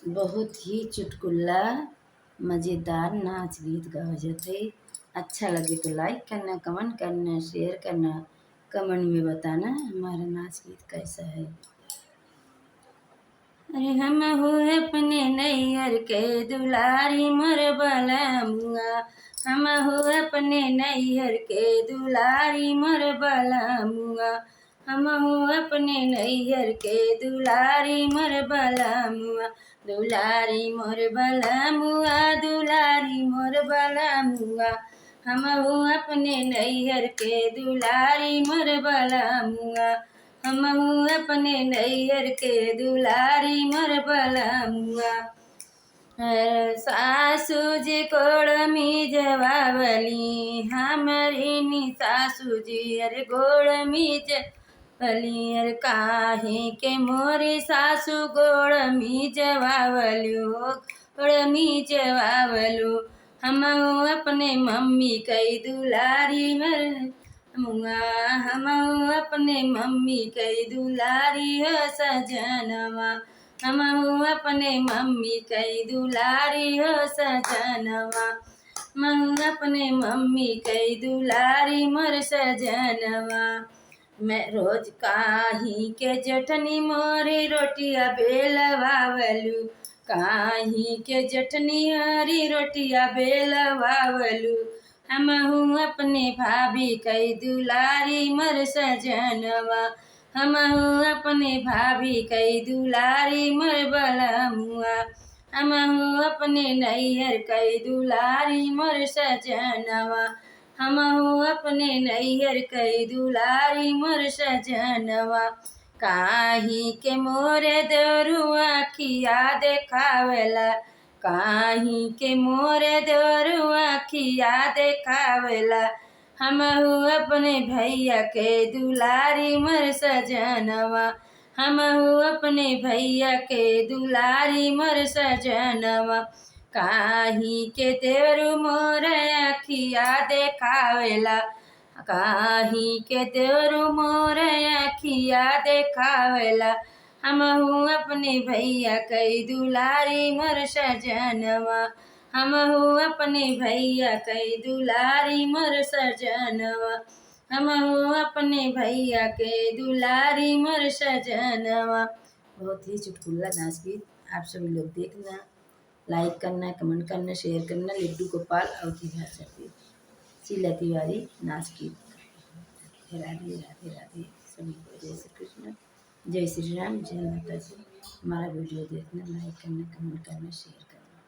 बहुत ही चुटकुला मज़ेदार नाच गीत गावल जात है। अच्छा लगे तो लाइक करना, कमेंट करना, शेयर करना, कमेंट में बताना हमारा नाच गीत कैसा है। अरे हम हो अपने नैयर के दुलारी मोर बलमुआ, हम हो अपने नैयर के दुलारी मोर बलमुआ, हम हो अपने नैयर के दुलारी मोर बलमुआ, दुलारी मोर बलमुआ, दुलारी मोर बलमुआ, हम हो अपने नैयर के दुलारी मोर बलमुआ, हम अपने नैयर के दुलारी मोर बलमुआ। सासू जी गोड़ जवावली हमारी नी सासू जी अरे गोड़ जवावली अरे काहे के मोरी सासू गोड़ जवावलू गोड़ जवावलू, हम अपने मम्मी कई दुलारी मर मुआ, हम अपने मम्मी कई दुलारी हो सजनवा, हम अपने मम्मी कई दुलारी हो सजनवा, मैं अपने मम्मी कई दुलारी मोर सजनवा। मैं रोज काही के जठनी मोरी रोटिया बेलवावलू, काही के जठनी हरी रोटिया बेलवावलू, हम अपने भाभी कई दुलारी मोर सजनवा, हम अपने भाभी कई दुलारी मोर बलमुआ, हम अपने नैहर कई दुलारी मोर सजनवा, हम अपने नैहर कई दुलारी मोर सजनवा। काही के मोरे दरुआ खिया देखावेला, काही के मोरे दरुआ खिया देखावेला, हम अपने भैया के दुलारी मोर सजनवा, हम अपने भैया के दुलारी मोर सजनवा। काही के देवरु मोर अखिया देखावेला, काही के देवरु मोर अखिया देखावेला, हम अपने भैया कई दुलारी मोर सजनवा, हम अपने भैया कई दुलारी मोर सजनवा, हम अपने भैया के दुलारी मोर सजनवा। बहुत ही चुटकुला नाच गीत आप सभी लोग देखना, लाइक करना, कमेंट करना, शेयर करना। लड्डू गोपाल और भाषा की शीला तिवारी नाच गीत। राधे राधे राधे सभी को जय श्री कृष्ण, जय श्री राम, जय माता जी। हमारा वीडियो देखना, लाइक करना, कमेंट करना, शेयर करना।